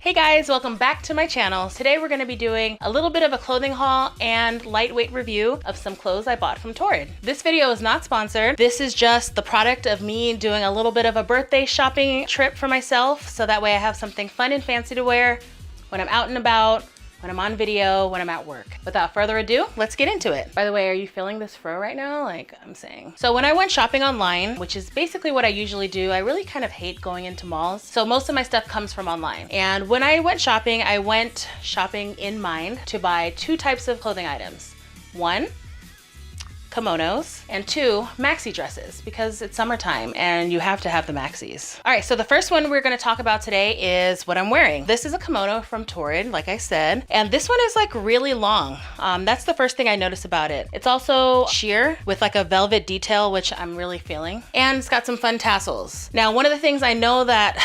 Hey guys, welcome back to my channel. Today we're going to be doing a little bit of a clothing haul and lightweight review of some clothes I bought from Torrid. This video is not sponsored. This is just the product of me doing a little bit of a birthday shopping trip for myself, so that way I have something fun and fancy to wear when I'm out and about, when I'm on video, when I'm at work. Without further ado, let's get into it. By the way, are you feeling this fro right now? Like I'm saying. So when I went shopping online, which is basically what I usually do, I really kind of hate going into malls. So most of my stuff comes from online. And when I went shopping in mind to buy two types of clothing items. One, kimonos, and two, maxi dresses, because it's summertime and you have to have the maxis. All right, so the first one we're gonna talk about today is what I'm wearing. This is a kimono from Torrid, like I said, and this one is like really long. That's the first thing I noticed about it. It's also sheer with like a velvet detail, which I'm really feeling, and it's got some fun tassels. Now, one of the things I know that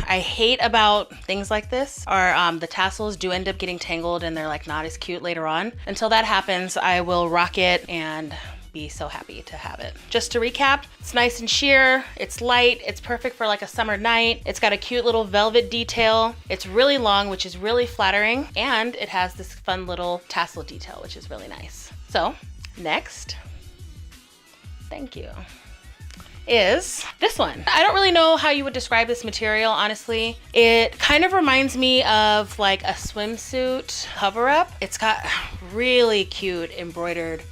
I hate about things like this are the tassels do end up getting tangled and they're like not as cute later on. Until that happens, I will rock it and be so happy to have it. Just to recap, it's nice and sheer, it's light, it's perfect for like a summer night, it's got a cute little velvet detail, it's really long, which is really flattering, and it has this fun little tassel detail, which is really nice. So next, thank you, is this one. I don't really know how you would describe this material, honestly. It kind of reminds me of like a swimsuit cover-up. It's got really cute embroidered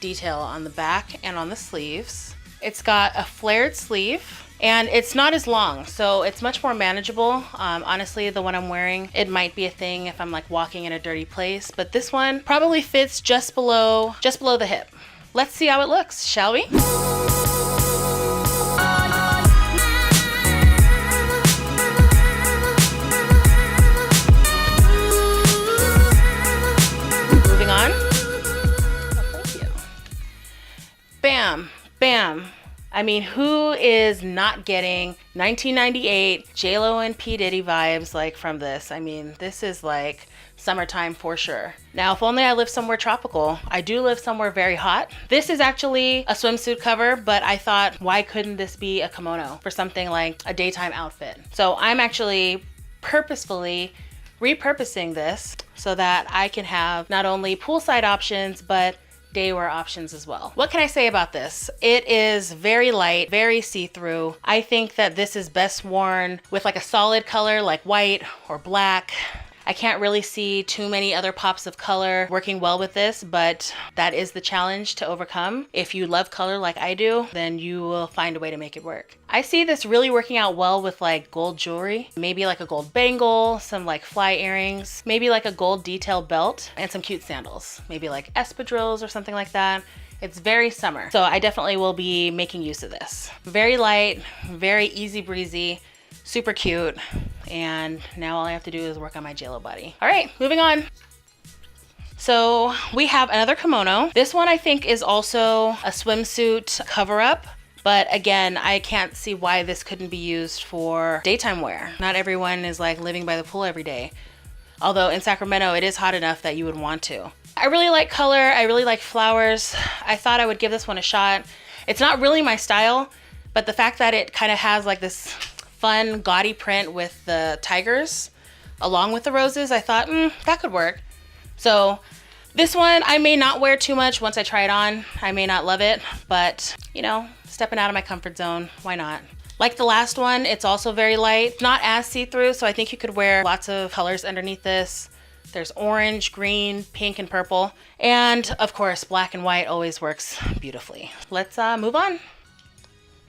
detail on the back and on the sleeves. It's got a flared sleeve and it's not as long, so it's much more manageable. Honestly, the one I'm wearing, it might be a thing if I'm like walking in a dirty place, but this one probably fits just below the hip. Let's see how it looks, shall we? Moving on. Bam, bam. I mean, who is not getting 1998 HilYo and P. Diddy vibes like from this? I mean, this is like summertime for sure. Now, if only I lived somewhere tropical. I do live somewhere very hot. This is actually a swimsuit cover, but I thought, why couldn't this be a kimono for something like a daytime outfit? So I'm actually purposefully repurposing this so that I can have not only poolside options, but day wear options as well. What can I say about this? It is very light, very see-through. I think that this is best worn with like a solid color like white or black. I can't really see too many other pops of color working well with this, but that is the challenge to overcome. If you love color like I do, then you will find a way to make it work. I see this really working out well with like gold jewelry, maybe like a gold bangle, some like fly earrings, maybe like a gold detail belt, and some cute sandals, maybe like espadrilles or something like that. It's very summer, so I definitely will be making use of this. Very light, very easy breezy, super cute, and now all I have to do is work on my JLo body. All right, moving on. So we have another kimono. This one I think is also a swimsuit cover-up, but again, I can't see why this couldn't be used for daytime wear. Not everyone is like living by the pool every day. Although in Sacramento, it is hot enough that you would want to. I really like color, I really like flowers. I thought I would give this one a shot. It's not really my style, but the fact that it kind of has like this fun gaudy print with the tigers along with the roses, I thought that could work. So this one I may not wear too much once I try it on. I may not love it, but you know, stepping out of my comfort zone, why not? Like the last one, it's also very light, not as see-through, so I think you could wear lots of colors underneath this. There's orange, green, pink, and purple, and of course black and white always works beautifully. Let's move on.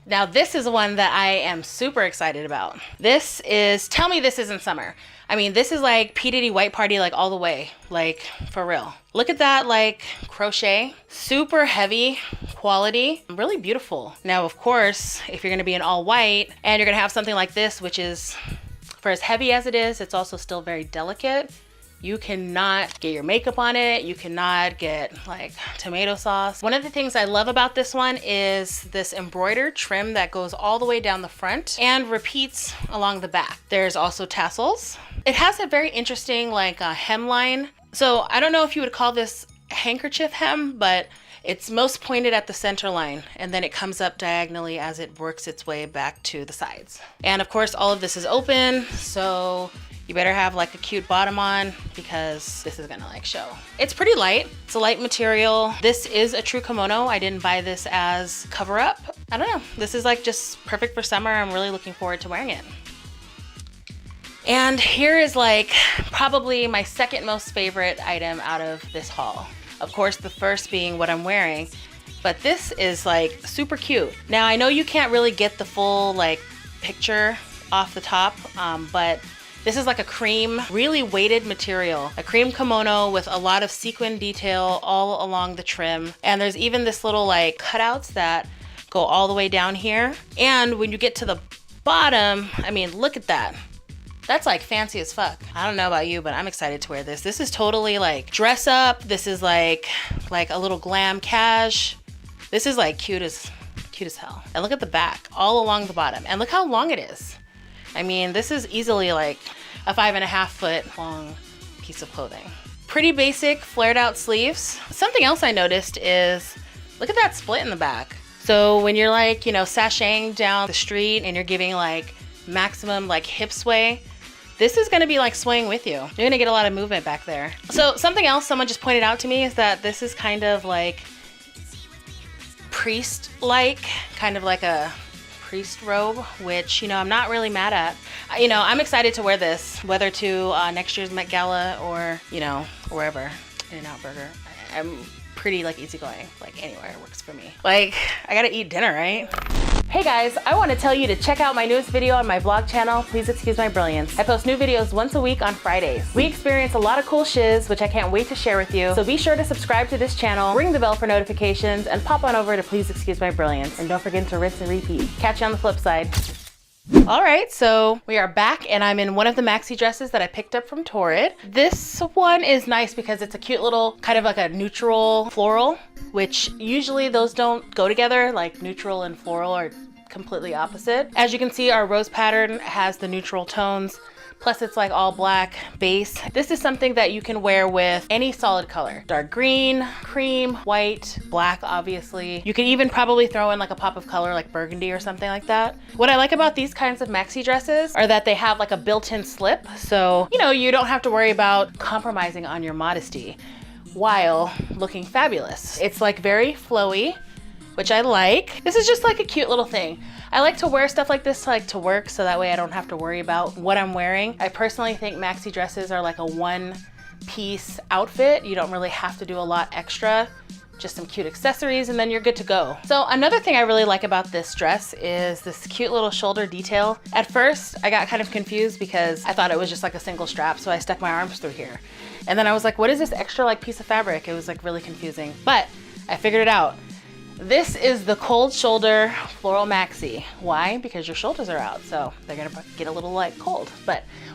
Now this is one that I am super excited about. This is, tell me this isn't summer. I mean, this is like P. Diddy white party, like all the way, like for real. Look at that, like crochet, super heavy quality, really beautiful. Now, of course, if you're gonna be in all white and you're gonna have something like this, which is, for as heavy as it is, it's also still very delicate. You cannot get your makeup on it. You cannot get like tomato sauce. One of the things I love about this one is this embroidered trim that goes all the way down the front and repeats along the back. There's also tassels. It has a very interesting like hemline. So I don't know if you would call this handkerchief hem, but it's most pointed at the center line, and then it comes up diagonally as it works its way back to the sides. And of course, all of this is open, so You better have like a cute bottom on because this is gonna like show. It's pretty light. It's a light material. This is a true kimono. I didn't buy this as cover up. I don't know. This is like just perfect for summer. I'm really looking forward to wearing it. And here is like probably my second most favorite item out of this haul. Of course, the first being what I'm wearing, but this is like super cute. Now I know you can't really get the full like picture off the top, but this is like a cream, really weighted material, a cream kimono with a lot of sequin detail all along the trim. And there's even this little like cutouts that go all the way down here. And when you get to the bottom, I mean, look at that. That's like fancy as fuck. I don't know about you, but I'm excited to wear this. This is totally like dress up. This is like a little glam cash. This is like cute as hell. And look at the back all along the bottom. And look how long it is. I mean, this is easily like a 5.5 foot long piece of clothing. Pretty basic flared out sleeves. Something else I noticed is, look at that split in the back. So when you're like, you know, sashaying down the street and you're giving like maximum like hip sway, this is gonna be like swaying with you. You're gonna get a lot of movement back there. So something else someone just pointed out to me is that this is kind of like priest-like, kind of like a priest robe, which, you know, I'm not really mad at. You know, I'm excited to wear this, whether to next year's Met Gala or, you know, wherever, In-N-Out Burger. I'm pretty like easygoing, like anywhere works for me. Like, I gotta eat dinner, right? Hey guys, I want to tell you to check out my newest video on my vlog channel, Please Excuse My Brilliance. I post new videos once a week on Fridays. We experience a lot of cool shiz, which I can't wait to share with you, so be sure to subscribe to this channel, ring the bell for notifications, and pop on over to Please Excuse My Brilliance. And don't forget to rinse and repeat. Catch you on the flip side. All right, so we are back and I'm in one of the maxi dresses that I picked up from Torrid. This one is nice because it's a cute little kind of like a neutral floral, which usually those don't go together, like neutral and floral are completely opposite. As you can see, our rose pattern has the neutral tones, plus it's like all black base. This is something that you can wear with any solid color. Dark green, cream, white, black, obviously. You can even probably throw in like a pop of color like burgundy or something like that. What I like about these kinds of maxi dresses are that they have like a built-in slip. So, you know, you don't have to worry about compromising on your modesty while looking fabulous. It's like very flowy, which I like. This is just like a cute little thing. I like to wear stuff like this like to work, so that way I don't have to worry about what I'm wearing. I personally think maxi dresses are like a one-piece outfit. You don't really have to do a lot extra, just some cute accessories and then you're good to go. So another thing I really like about this dress is this cute little shoulder detail. At first, I got kind of confused because I thought it was just like a single strap, so I stuck my arms through here. And then I was like, what is this extra like piece of fabric? It was like really confusing, but I figured it out. This is the cold shoulder floral maxi. Why? Because your shoulders are out, so they're gonna get a little like cold.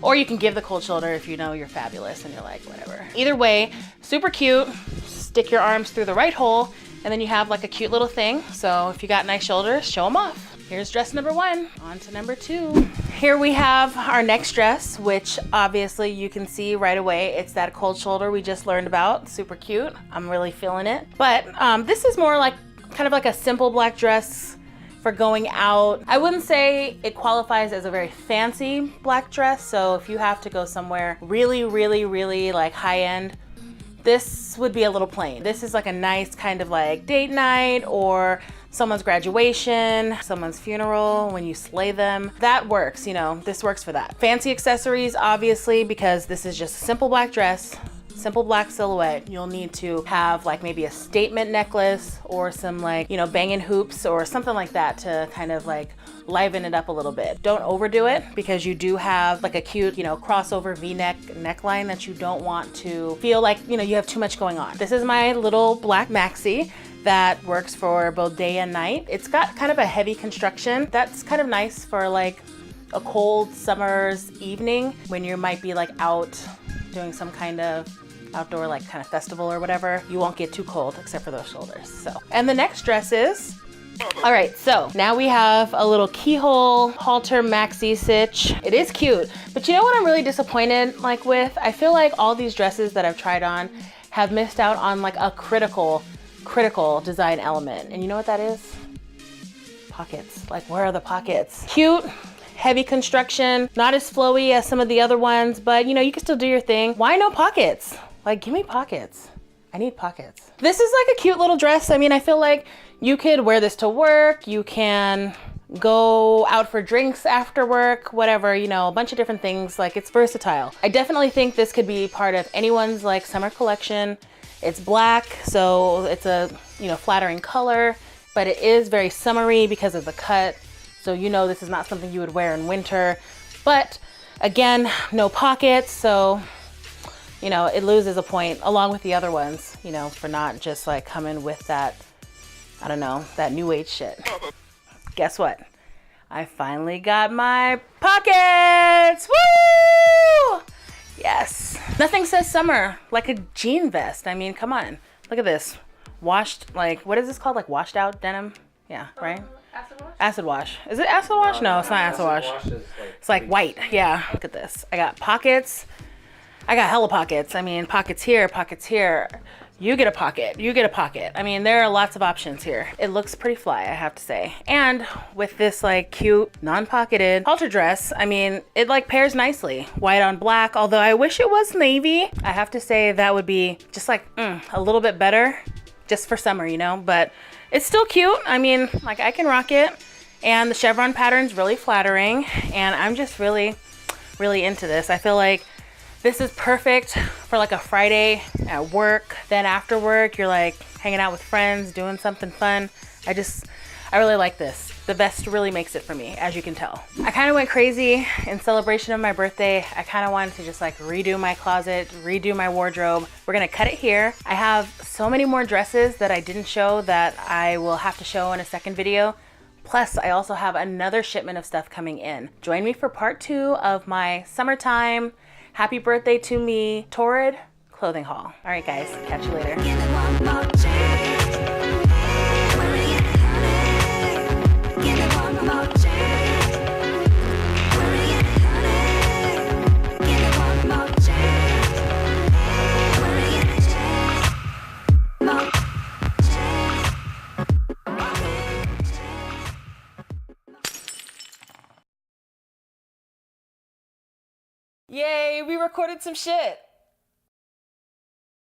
Or you can give the cold shoulder if you know you're fabulous and you're like, whatever. Either way, super cute. Stick your arms through the right hole, and then you have like a cute little thing. So if you got nice shoulders, show them off. Here's dress number 1. On to number 2. Here we have our next dress, which obviously you can see right away. It's that cold shoulder we just learned about. Super cute. I'm really feeling it. But this is more like kind of like a simple black dress for going out. I wouldn't say it qualifies as a very fancy black dress. So if you have to go somewhere really, really, really like high end, this would be a little plain. This is like a nice kind of like date night or someone's graduation, someone's funeral, when you slay them. That works, you know, this works for that. Fancy accessories, obviously, because this is just a simple black dress, simple black silhouette. You'll need to have like maybe a statement necklace or some like, you know, banging hoops or something like that to kind of like liven it up a little bit. Don't overdo it because you do have like a cute, you know, crossover V-neck neckline that you don't want to feel like, you know, you have too much going on. This is my little black maxi that works for both day and night. It's got kind of a heavy construction. That's kind of nice for like a cold summer's evening when you might be like out doing some kind of outdoor like kind of festival or whatever. You won't get too cold except for those shoulders. So, and the next dress is, all right, so now we have a little keyhole halter maxi stitch. It is cute, but you know what I'm really disappointed like with? I feel like all these dresses that I've tried on have missed out on like a critical design element. And you know what that is? Pockets. Like, where are the pockets? Cute, heavy construction, not as flowy as some of the other ones, but you know, you can still do your thing. Why no pockets? Like, give me pockets. I need pockets. This is like a cute little dress. I mean, I feel like you could wear this to work. You can go out for drinks after work, whatever, you know, a bunch of different things. Like, it's versatile. I definitely think this could be part of anyone's like summer collection. It's black, so it's a, you know, flattering color, but it is very summery because of the cut. So you know this is not something you would wear in winter. But again, no pockets, so you know, it loses a point along with the other ones, you know, for not just like coming with that, I don't know, that new age shit. Guess what? I finally got my pockets! Woo! Yes. Nothing says summer like a jean vest. I mean, come on. Look at this. Washed, like, what is this called? Like washed out denim? Yeah, right? Acid wash? Acid wash. Is it acid wash? No, it's not acid wash. It's like white. Yeah. Look at this. I got pockets. I got hella pockets. I mean, pockets here, pockets here. You get a pocket. You get a pocket. I mean, there are lots of options here. It looks pretty fly, I have to say. And with this like cute non-pocketed halter dress, I mean, it like pairs nicely. White on black, although I wish it was navy. I have to say that would be just like a little bit better just for summer, you know, but it's still cute. I mean, like I can rock it. And the chevron pattern's really flattering. And I'm just really, really into this. I feel like this is perfect for like a Friday at work. Then after work, you're like hanging out with friends, doing something fun. I really like this. The vest really makes it for me, as you can tell. I kind of went crazy in celebration of my birthday. I kind of wanted to just like redo my closet, redo my wardrobe. We're gonna cut it here. I have so many more dresses that I didn't show that I will have to show in a second video. Plus, I also have another shipment of stuff coming in. Join me for part 2 of my summertime happy birthday to me Torrid clothing haul. All right, guys, catch you later. Yay, we recorded some shit.